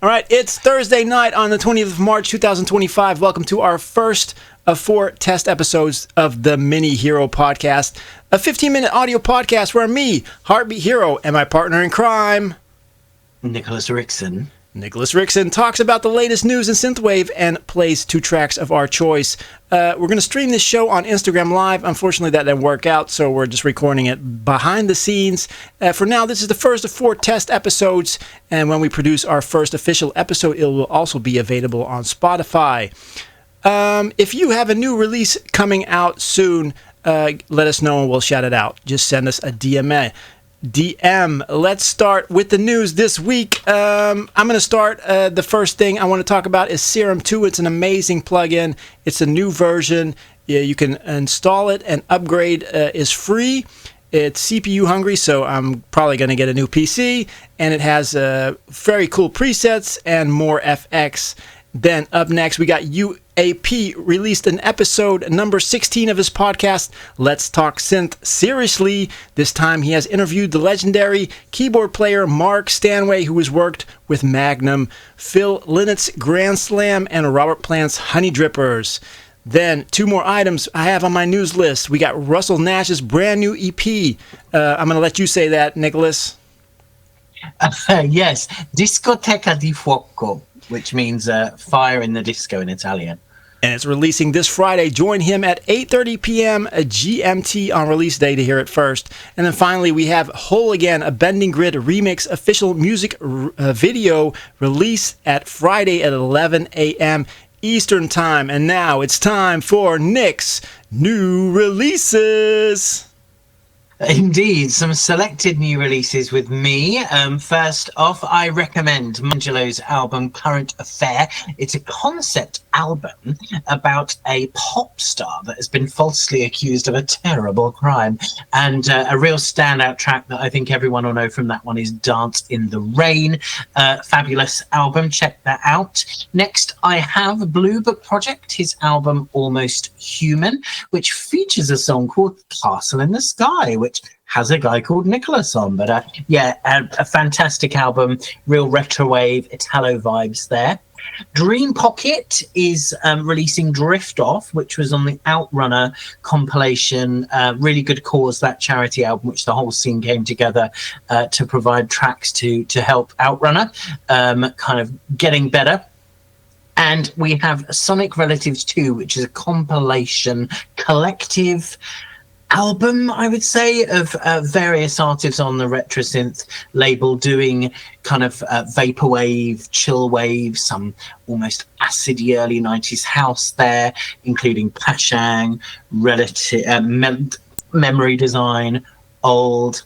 All right, it's Thursday night on the 20th of March, 2025. Welcome to our first of 4 test episodes of the Mini Hero Podcast, a 15-minute audio podcast where me, Heartbeat Hero, and my partner in crime, Nicolas Rixon, talks about the latest news in Synthwave and plays 2 tracks of our choice. We're going to stream this show on Instagram Live. Unfortunately, that didn't work out, so we're just recording it behind the scenes. For now, this is the first of 4 test episodes, and when we produce our first official episode, it will also be available on Spotify. If you have a new release coming out soon, let us know and we'll shout it out. Just send us a DM. Let's start with the news this week. I'm going to start. The first thing I want to talk about is Serum 2. It's an amazing plugin. It's a new version. You can install it, and upgrade is free. It's CPU hungry, so I'm probably going to get a new PC, and it has very cool presets and more FX. Then up next, we got UAP released an episode number 16 of his podcast, Let's Talk Synth Seriously. This time he has interviewed the legendary keyboard player Mark Stanway, who has worked with Magnum, Phil Lynnett's Grand Slam, and Robert Plant's Honey Drippers. Then 2 more items I have on my news list. We got Russell Nash's brand new EP. I'm going to let you say that, Nicholas. Yes, Discoteca di Fuoco, which means fire in the disco in Italian. And it's releasing this Friday. Join him at 8:30 p.m. GMT on release day to hear it first. And then finally, we have Whole Again, a Bending Grid remix official music video release at Friday at 11 a.m. Eastern Time. And now it's time for Nick's new releases. Indeed, some selected new releases with me. First off, I recommend Mojolo's album Current Affair. It's a concept album about a pop star that has been falsely accused of a terrible crime. And a real standout track that I think everyone will know from that one is Dance in the Rain. Fabulous album, check that out. Next, I have Blue Book Project, his album Almost Human, which features a song called Castle in the Sky, which has a guy called Nicholas on. But a fantastic album, real retro wave, Italo vibes there. Dream Pocket is releasing Drift Off, which was on the Outrunner compilation. Really good cause, that charity album, which the whole scene came together to provide tracks to help Outrunner kind of getting better. And we have Sonic Relatives 2, which is a compilation collective album, I would say, of various artists on the retro synth label doing kind of vaporwave, chill wave, some almost acidy early 90s house there, including Pashang, Memory Design, Old.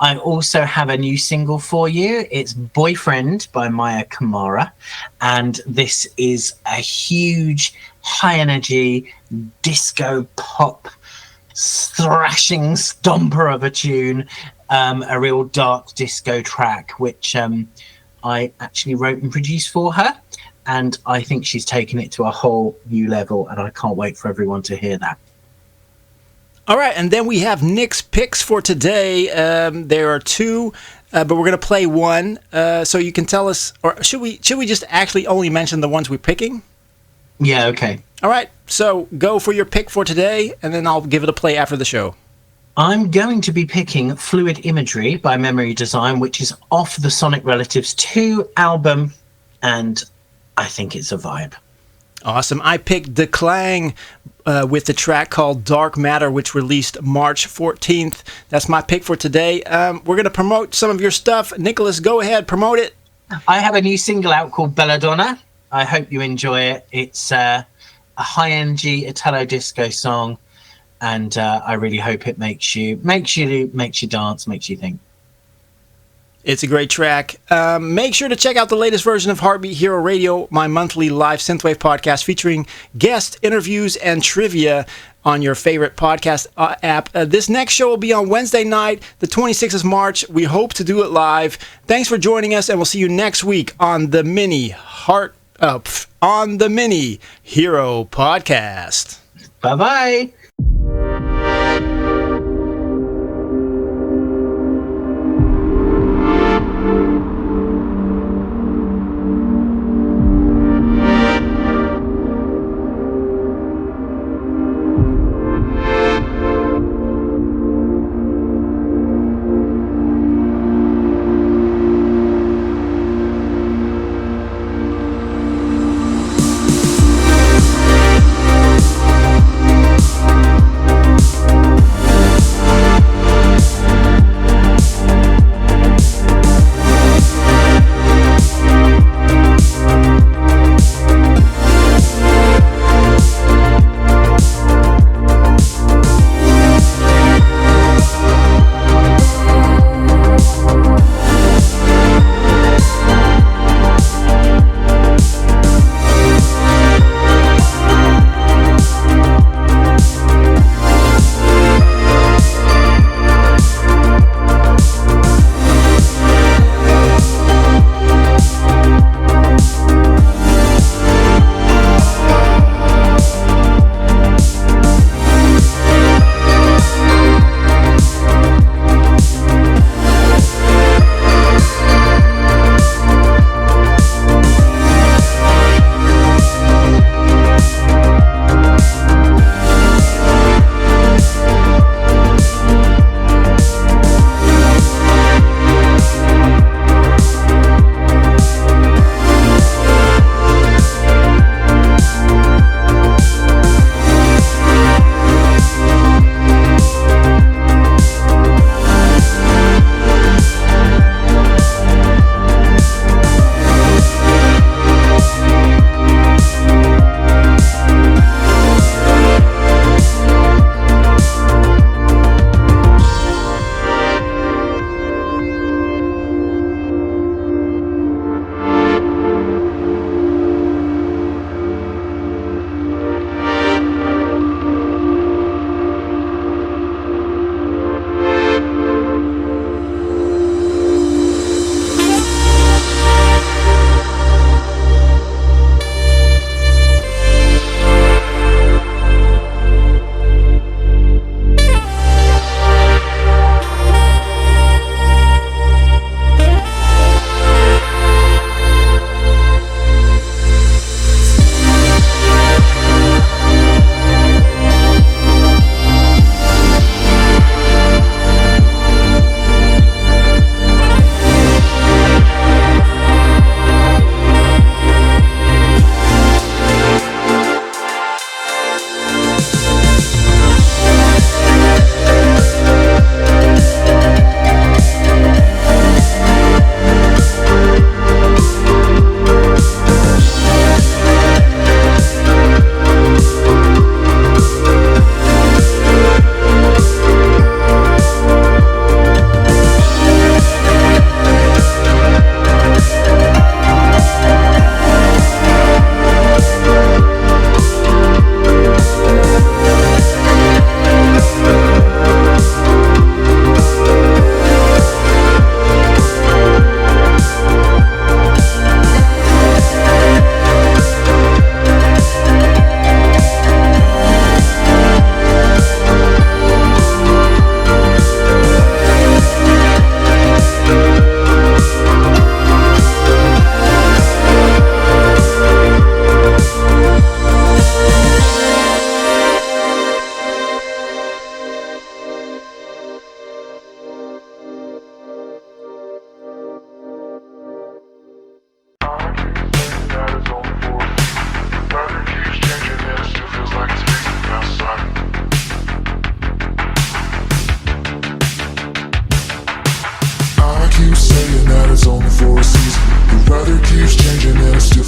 I also have a new single for you. It's Boyfriend by Mayah Camara, and this is a huge high energy disco pop thrashing stomper of a tune, a real dark disco track, which I actually wrote and produced for her, and I think she's taken it to a whole new level, and I can't wait for everyone to hear that. All right, and then we have Nick's picks for today. There are 2, but we're going to play one, so you can tell us, or should we just actually only mention the ones we're picking? Yeah, okay. All right, so go for your pick for today, and then I'll give it a play after the show. I'm going to be picking Fluid Imagery by Memory Design, which is off the Sonic Relatives 2 album, and I think it's a vibe. Awesome. I picked DEKLANG with the track called Dark Matter, which released March 14th. That's my pick for today. We're going to promote some of your stuff. Nicholas, go ahead, promote it. I have a new single out called Belladonna. I hope you enjoy it. It's a high-energy Italo disco song, and I really hope it makes you dance, makes you think. It's a great track. Make sure to check out the latest version of Heartbeat Hero Radio, my monthly live Synthwave podcast featuring guest interviews and trivia on your favorite podcast app. This next show will be on Wednesday night, the 26th of March. We hope to do it live. Thanks for joining us, and we'll see you next week on the Mini Hero Podcast. Bye-bye.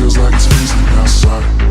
feels like it's freezing outside.